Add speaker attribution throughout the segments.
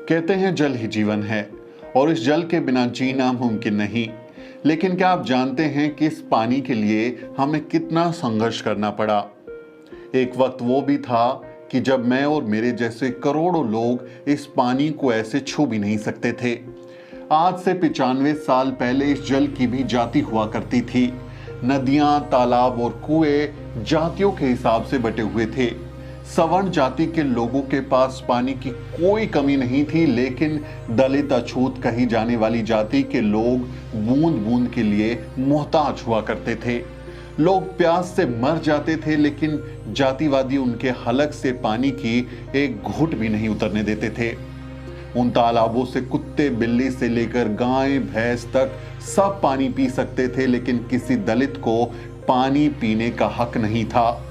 Speaker 1: कहते हैं जल ही जीवन है और इस जल के बिना जीना मुमकिन नहीं। लेकिन क्या आप जानते हैं कि इस पानी के लिए हमें कितना संघर्ष करना पड़ा। एक वक्त वो भी था कि जब मैं और मेरे जैसे करोड़ों लोग इस पानी को ऐसे छू भी नहीं सकते थे। आज से 95 साल पहले इस जल की भी जाति हुआ करती थी। नदियां, तालाब और कुएं जातियों के हिसाब से बटे हुए थे। सवर्ण जाति के लोगों के पास पानी की कोई कमी नहीं थी, लेकिन दलित, अछूत कही जाने वाली जाति के लोग बूंद बूंद के लिए मोहताज हुआ करते थे। लोग प्यास से मर जाते थे, लेकिन जातिवादी उनके हलक से पानी की एक घूंट भी नहीं उतरने देते थे। उन तालाबों से कुत्ते, बिल्ली से लेकर गाय, भैंस तक सब पानी पी सकते थे, लेकिन किसी दलित को पानी पीने का हक नहीं था।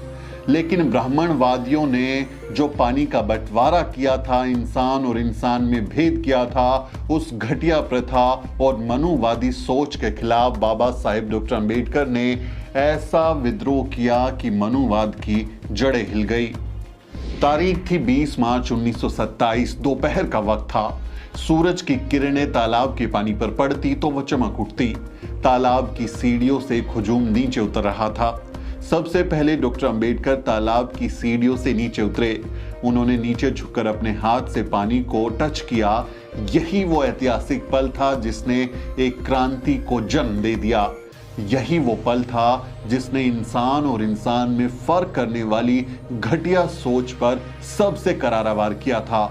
Speaker 1: लेकिन ब्राह्मणवादियों ने जो पानी का बंटवारा किया था, इंसान और इंसान में भेद किया था, उस घटिया प्रथा और मनुवादी सोच के खिलाफ बाबा साहेब डॉक्टर अंबेडकर ने ऐसा विद्रोह किया कि मनुवाद की जड़ें हिल गई। तारीख थी 20 मार्च 1927। दोपहर का वक्त था। सूरज की किरणें तालाब के पानी पर पड़ती तो वह चमक उठती। तालाब की सीढ़ियों से एक हुजूम नीचे उतर रहा था। सबसे पहले डॉक्टर अंबेडकर तालाब की सीढ़ियों से नीचे उतरे। उन्होंने नीचे झुककर अपने हाथ से पानी को टच किया। यही वो ऐतिहासिक पल था जिसने एक क्रांति को जन्म दे दिया। यही वो पल था जिसने इंसान और इंसान में फर्क करने वाली घटिया सोच पर सबसे करारा वार किया था।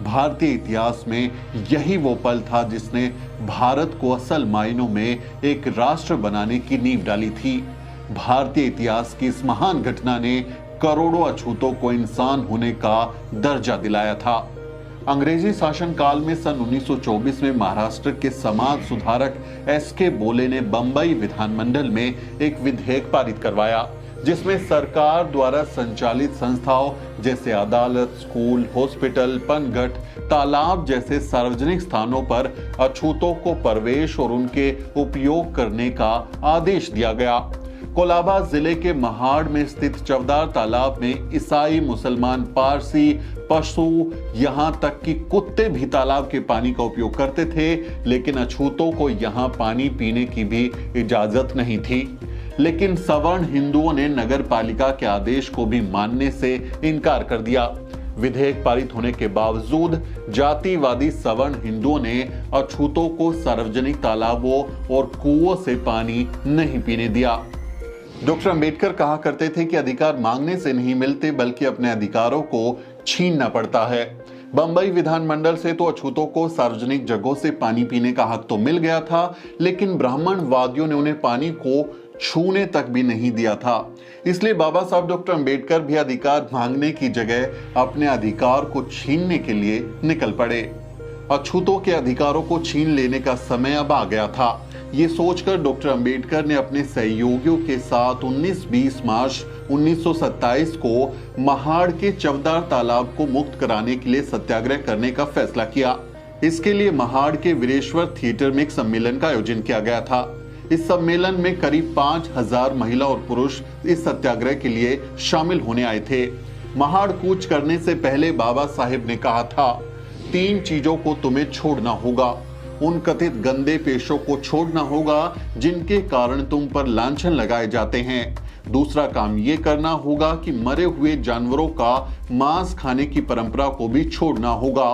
Speaker 1: भारतीय इतिहास में यही वो पल था जिसने भारत को असल मायनों में एक राष्ट्र बनाने की नींव डाली थी। भारतीय इतिहास की इस महान घटना ने करोड़ों अछूतों को इंसान होने का दर्जा दिलाया था। अंग्रेजी शासन काल में सन 1924 में महाराष्ट्र के समाज सुधारक एस.के. बोले ने बंबई विधानमंडल में एक विधेयक पारित करवाया, जिसमें सरकार द्वारा संचालित संस्थाओं जैसे अदालत, स्कूल, हॉस्पिटल, पनघट, तालाब जैसे सार्वजनिक स्थानों पर अछूतों को प्रवेश और उनके उपयोग करने का आदेश दिया गया। कोलाबा जिले के महाड़ में स्थित चवदार तालाब में ईसाई, मुसलमान, पारसी, पशु, यहां तक कि कुत्ते भी तालाब के पानी का उपयोग करते थे, लेकिन अछूतों को यहां पानी पीने की भी इजाजत नहीं थी। लेकिन सवर्ण हिंदुओं ने नगर पालिका के आदेश को भी मानने से इनकार कर दिया। विधेयक पारित होने के बावजूद जातिवादी सवर्ण हिंदुओं ने अछूतों को सार्वजनिक तालाबों और कुओं से पानी नहीं पीने दिया। डॉक्टर अंबेडकर कहा करते थे कि अधिकार मांगने से नहीं मिलते, बल्कि अपने अधिकारों को छीनना पड़ता है। बंबई विधानमंडल से तो अछूतों को सार्वजनिक जगहों से पानी पीने का हक तो मिल गया था, लेकिन ब्राह्मणवादियों ने उन्हें पानी को छूने तक भी नहीं दिया था। इसलिए बाबा साहब डॉक्टर अंबेडकर भी अधिकार मांगने की जगह अपने अधिकार को छीनने के लिए निकल पड़े। अछूतों के अधिकारों को छीन लेने का समय अब आ गया था। ये सोचकर डॉक्टर अंबेडकर ने अपने सहयोगियों के साथ 19-20 मार्च 1927 को महाड़ के चवदार तालाब को मुक्त कराने के लिए सत्याग्रह करने का फैसला किया। इसके लिए महाड़ के वीरेश्वर थिएटर में एक सम्मेलन का आयोजन किया गया था। इस सम्मेलन में करीब 5000 महिला और पुरुष इस सत्याग्रह के लिए शामिल होने आए थे। महाड़ कूच करने से पहले बाबा साहेब ने कहा था, 3 चीजों को तुम्हें छोड़ना होगा। उन कथित गंदे पेशों को छोड़ना होगा जिनके कारण तुम पर लांछन लगाए जाते हैं। दूसरा काम ये करना होगा कि मरे हुए जानवरों का मांस खाने की परंपरा को भी छोड़ना होगा।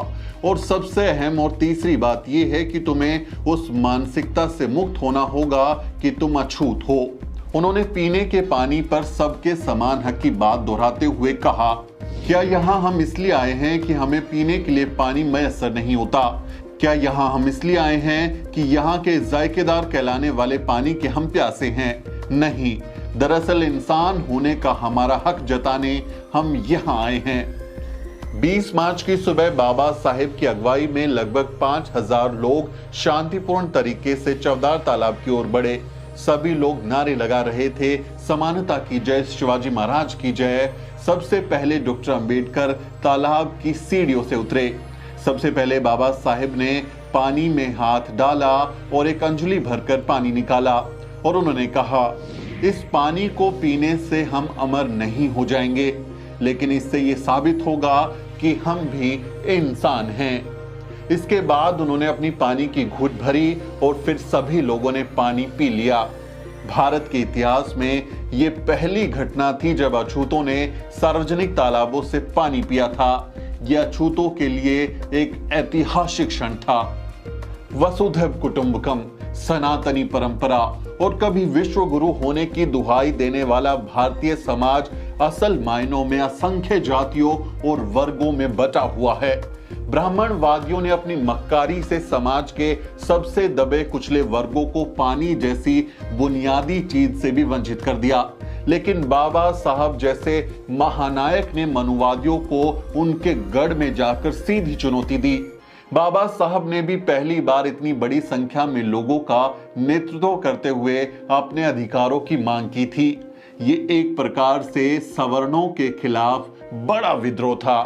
Speaker 1: और सबसे अहम और तीसरी बात यह है कि तुम्हें उस मानसिकता से मुक्त होना होगा कि तुम अछूत हो। उन्होंने पीने के पानी पर सबके समान हक की बात दोहराते हुए कहा, क्या यहाँ हम इसलिए आए हैं कि हमें पीने के लिए पानी मैसर नहीं होता? क्या यहाँ हम इसलिए आए हैं कि यहाँ के जायकेदार कहलाने वाले पानी के हम प्यासे हैं? नहीं, दरअसल इंसान होने का हमारा हक जताने हम यहाँ आए हैं। 20 मार्च की सुबह बाबा साहेब की अगुवाई में लगभग 5000 लोग शांतिपूर्ण तरीके से चवदार तालाब की ओर बढ़े। सभी लोग नारे लगा रहे थे, समानता की जय, शिवाजी महाराज की जय। सबसे पहले डॉक्टर अंबेडकर तालाब की सीढ़ियों से उतरे। सबसे पहले बाबा साहेब ने पानी में हाथ डाला और एक अंजलि भरकर पानी निकाला और उन्होंने कहा, इस पानी को पीने से हम अमर नहीं हो जाएंगे, लेकिन इससे ये साबित होगा कि हम भी इंसान हैं। इसके बाद उन्होंने अपनी पानी की घूंट भरी और फिर सभी लोगों ने पानी पी लिया। भारत के इतिहास में ये पहली घटना थी जब अछूतों ने सार्वजनिक तालाबों से पानी पिया था। यह अछूतों के लिए एक ऐतिहासिक क्षण था। वसुधैव कुटुंबकम, सनातनी परंपरा और कभी विश्व गुरु होने की दुहाई देने वाला भारतीय समाज असल मायनों में असंख्य जातियों और वर्गों में बटा हुआ है। ब्राह्मणवादियों ने अपनी मक्कारी से समाज के सबसे दबे कुचले वर्गों को पानी जैसी बुनियादी चीज से भी वंचित कर दिया। लेकिन बाबा साहब जैसे महानायक ने मनुवादियों को उनके गढ़ में जाकर सीधी चुनौती दी। बाबा साहब ने भी पहली बार इतनी बड़ी संख्या में लोगों का नेतृत्व करते हुए अपने अधिकारों की मांग की थी। ये एक प्रकार से सवर्णों के खिलाफ बड़ा विद्रोह था।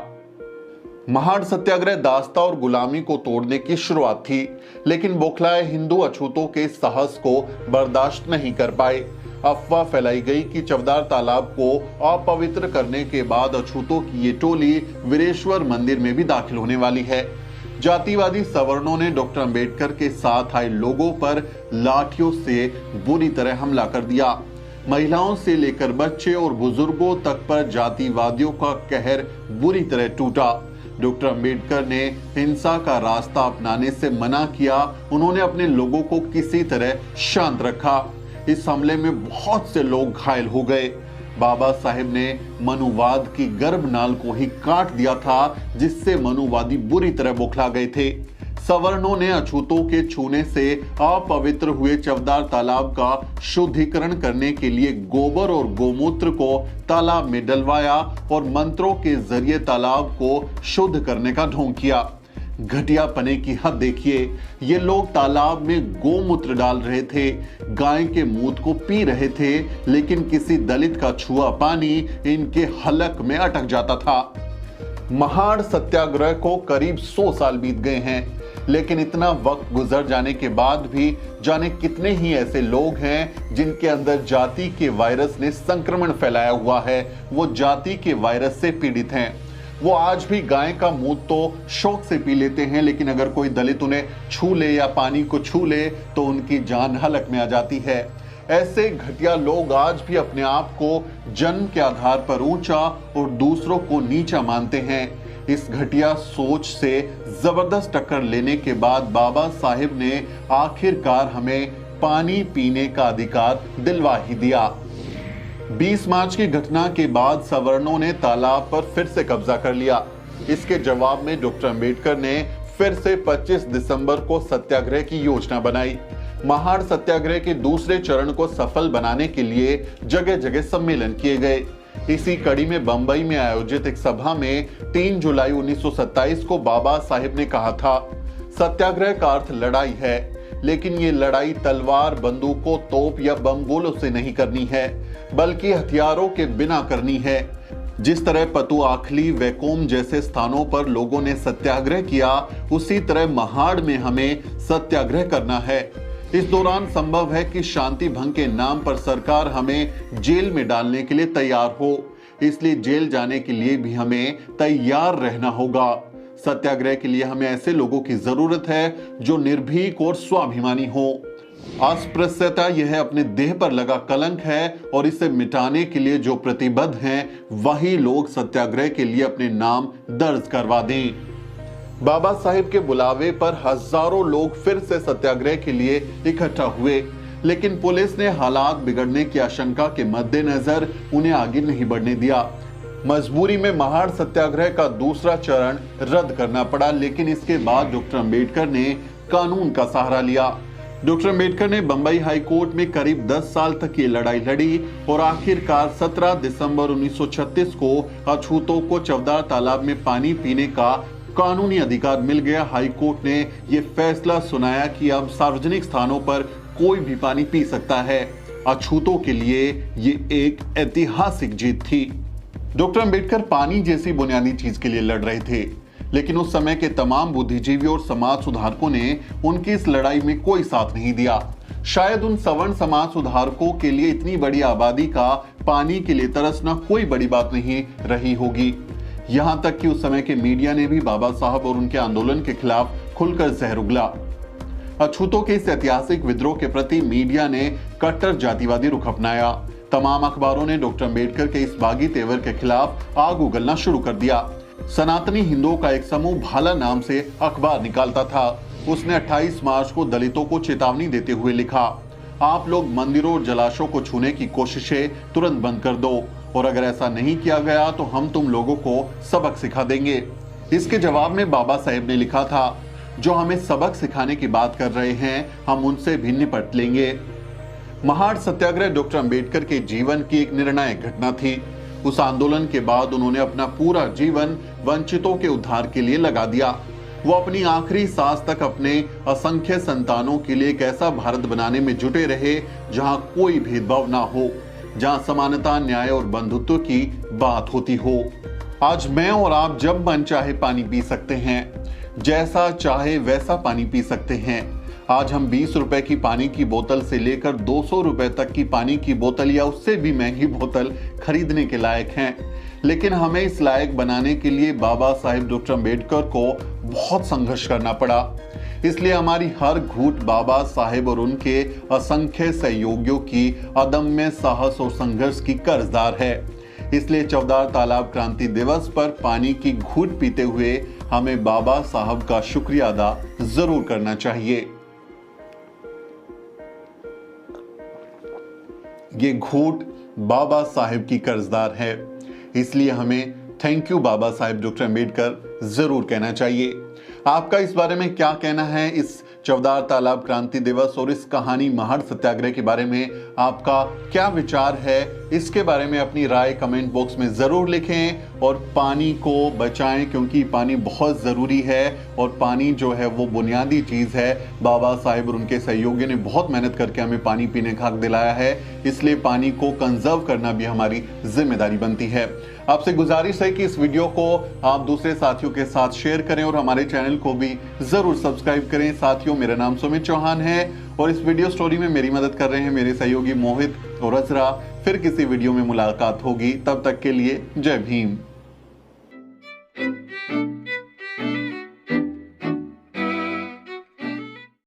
Speaker 1: महाड़ सत्याग्रह दास्ता और गुलामी को तोड़ने की शुरुआत थी, लेकिन बौखलाए हिंदू अछूतों के साहस को बर्दाश्त नहीं कर पाए। अफवाह फैलाई गई कि चवदार तालाब को अपवित्र करने के बाद अछूतों की ये टोली वीरेश्वर मंदिर में भी दाखिल होने वाली है। जातिवादी सवर्णों ने डॉक्टर अंबेडकर के साथ आए लोगों पर लाठियों से बुरी तरह हमला कर दिया। महिलाओं से लेकर बच्चे और बुजुर्गों तक पर जातिवादियों का कहर बुरी तरह टूटा। डॉक्टर अंबेडकर ने हिंसा का रास्ता अपनाने से मना किया। उन्होंने अपने लोगों को किसी तरह शांत रखा। इस हमले में बहुत से लोग घायल हो गए। बाबा साहेब ने मनुवाद की गर्भनाल को ही काट दिया था, जिससे मनुवादी बुरी तरह बौखला गए थे। सवर्णों ने अछूतों के छूने से अपवित्र हुए चवदार तालाब का शुद्धिकरण करने के लिए गोबर और गोमूत्र को तालाब में डलवाया और मंत्रों के जरिए तालाब को शुद्ध करने का ढोंग किया। घटियापने की हद देखिए। ये लोग तालाब में गोमूत्र डाल रहे थे, गाय के मूत को पी रहे थे, लेकिन किसी दलित का छुआ पानी इनके हलक में अटक जाता था। महाड़ सत्याग्रह को करीब 100 साल बीत गए हैं, लेकिन इतना वक्त गुजर जाने के बाद भी जाने कितने ही ऐसे लोग हैं जिनके अंदर जाति के वायरस ने संक्रमण फैलाया हुआ है। वो जाति के वायरस से पीड़ित हैं। वो आज भी गाय का मूत तो शौक से पी लेते हैं, लेकिन अगर कोई दलित उन्हें छू ले या पानी को छू ले तो उनकी जान हलक में आ जाती है। ऐसे घटिया लोग आज भी अपने आप को जन्म के आधार पर ऊंचा और दूसरों को नीचा मानते हैं। इस घटिया सोच से जबरदस्त टक्कर लेने के बाद बाबा साहेब ने आखिरकार हमें पानी पीने का अधिकार दिलवा ही दिया। 20 मार्च की घटना के बाद सवर्णों ने तालाब पर फिर से कब्जा कर लिया। इसके जवाब में डॉक्टर अंबेडकर ने फिर से 25 दिसंबर को सत्याग्रह की योजना बनाई। महाड़ सत्याग्रह के दूसरे चरण को सफल बनाने के लिए जगह जगह सम्मेलन किए गए। इसी कड़ी में बंबई में आयोजित एक सभा में 3 जुलाई 1927 को बाबा साहेब ने कहा था, सत्याग्रह का अर्थ लड़ाई है, लेकिन ये लड़ाई तलवार, बंदूकों, तोप या बम गोलों से नहीं करनी है, बल्कि हथियारों के बिना करनी है। जिस तरह पतुआखली, वैकोम जैसे स्थानों पर लोगों ने सत्याग्रह किया, उसी तरह महाड़ में हमें सत्याग्रह करना है। इस दौरान संभव है कि शांति भंग के नाम पर सरकार हमें जेल में डालने के लिए तैयार हो, इसलिए जेल जाने के लिए भी हमें तैयार रहना होगा। सत्याग्रह के लिए हमें ऐसे लोगों की जरूरत है जो निर्भीक और स्वाभिमानी हो। अस्पृश्यता यह अपने देह पर लगा कलंक है और इसे मिटाने के लिए जो प्रतिबद्ध हैं, वही लोग सत्याग्रह के लिए अपने नाम दर्ज करवा दें। बाबा साहेब के बुलावे पर हजारों लोग फिर से सत्याग्रह के लिए इकट्ठा हुए, लेकिन पुलिस ने हालात बिगड़ने की आशंका के मद्देनजर उन्हें आगे नहीं बढ़ने दिया। मजबूरी में महाड़ सत्याग्रह का दूसरा चरण रद्द करना पड़ा, लेकिन इसके बाद डॉक्टर अंबेडकर ने कानून का सहारा लिया। डॉक्टर अंबेडकर ने बंबई हाई कोर्ट में करीब 10 साल तक ये लड़ाई लड़ी और आखिरकार 17 दिसंबर 1936 को अछूतों को चवदार तालाब में पानी पीने का कानूनी अधिकार मिल गया। हाई कोर्ट ने यह फैसला सुनाया कि अब सार्वजनिक स्थानों पर कोई भी पानी पी सकता है। अछूतों के लिए ये एक ऐतिहासिक जीत थी। डॉक्टर अंबेडकर पानी जैसी बुनियादी चीज के लिए लड़ रहे थे, लेकिन उस समय के तमाम बुद्धिजीवी और समाज सुधारकों ने उनकी इस लड़ाई में कोई साथ नहीं दिया। शायद उन सवर्ण समाज सुधारकों के लिए इतनी बड़ी आबादी का पानी के लिए तरसना कोई बड़ी बात नहीं रही होगी। यहां तक कि उस समय के मीडिया ने भी बाबा साहब और उनके आंदोलन के खिलाफ खुलकर जहर उगला। अछूतों के इस ऐतिहासिक विद्रोह के प्रति मीडिया ने कट्टर जातिवादी रुख अपनाया। तमाम अखबारों ने डॉक्टर अंबेडकर के इस बागी तेवर के खिलाफ आग उगलना शुरू कर दिया। सनातनी हिंदुओं का एक समूह भाला नाम से अखबार निकालता था। उसने 28 मार्च को दलितों को चेतावनी देते हुए लिखा, आप लोग मंदिरों और जलाशयों को छूने की कोशिशें तुरंत बंद कर दो, और अगर ऐसा नहीं किया गया तो हम तुम लोगों को सबक सिखा देंगे। इसके जवाब में बाबा साहेब ने लिखा था, जो हमें सबक सिखाने की बात कर रहे हैं हम उनसे भी निपट लेंगे। महाड़ सत्याग्रह डॉक्टर अंबेडकर के जीवन की एक निर्णायक घटना थी। उस आंदोलन के बाद उन्होंने अपना पूरा जीवन वंचितों के उद्धार के लिए लगा दिया। वो अपनी आखिरी सांस तक अपने असंख्य संतानों के लिए एक ऐसा भारत बनाने में जुटे रहे जहां कोई भेदभाव ना हो, जहां समानता, न्याय और बंधुत्व की बात होती हो। आज मैं और आप जब मन चाहे पानी पी सकते हैं, जैसा चाहे वैसा पानी पी सकते हैं। आज हम 20 रुपए की पानी की बोतल से लेकर 200 रुपए तक की पानी की बोतल या उससे भी महंगी बोतल खरीदने के लायक हैं। लेकिन हमें इस लायक बनाने के लिए बाबा साहेब डॉक्टर अंबेडकर को बहुत संघर्ष करना पड़ा। इसलिए हमारी हर घूंट बाबा साहेब और उनके असंख्य सहयोगियों की अदम्य साहस और संघर्ष की कर्जदार है। इसलिए चौदार तालाब क्रांति दिवस पर पानी की घूंट पीते हुए हमें बाबा साहब का शुक्रिया अदा जरूर करना चाहिए। ये घूंट बाबा साहेब की कर्जदार है, इसलिए हमें thank you Baba Saheb doctor Ambedkar जरूर कहना चाहिए। आपका इस बारे में क्या कहना है? इस चौदार तालाब क्रांति दिवस और इस कहानी महाड़ सत्याग्रह के बारे में आपका क्या विचार है? इसके बारे में अपनी राय कमेंट बॉक्स में जरूर लिखें और पानी को बचाएं, क्योंकि पानी बहुत जरूरी है और पानी जो है वो बुनियादी चीज है। बाबा साहेब और उनके सहयोगियों ने बहुत मेहनत करके हमें पानी पीने का हक दिलाया है, इसलिए पानी को कंजर्व करना भी हमारी जिम्मेदारी बनती है। आपसे गुजारिश है कि इस वीडियो को आप दूसरे साथियों के साथ शेयर करें और हमारे चैनल को भी जरूर सब्सक्राइब करें। साथियों, मेरा नाम सुमित चौहान है और इस वीडियो स्टोरी में मेरी मदद कर रहे हैं मेरे सहयोगी मोहित और अजरा। फिर किसी वीडियो में मुलाकात होगी, तब तक के लिए जय भीम।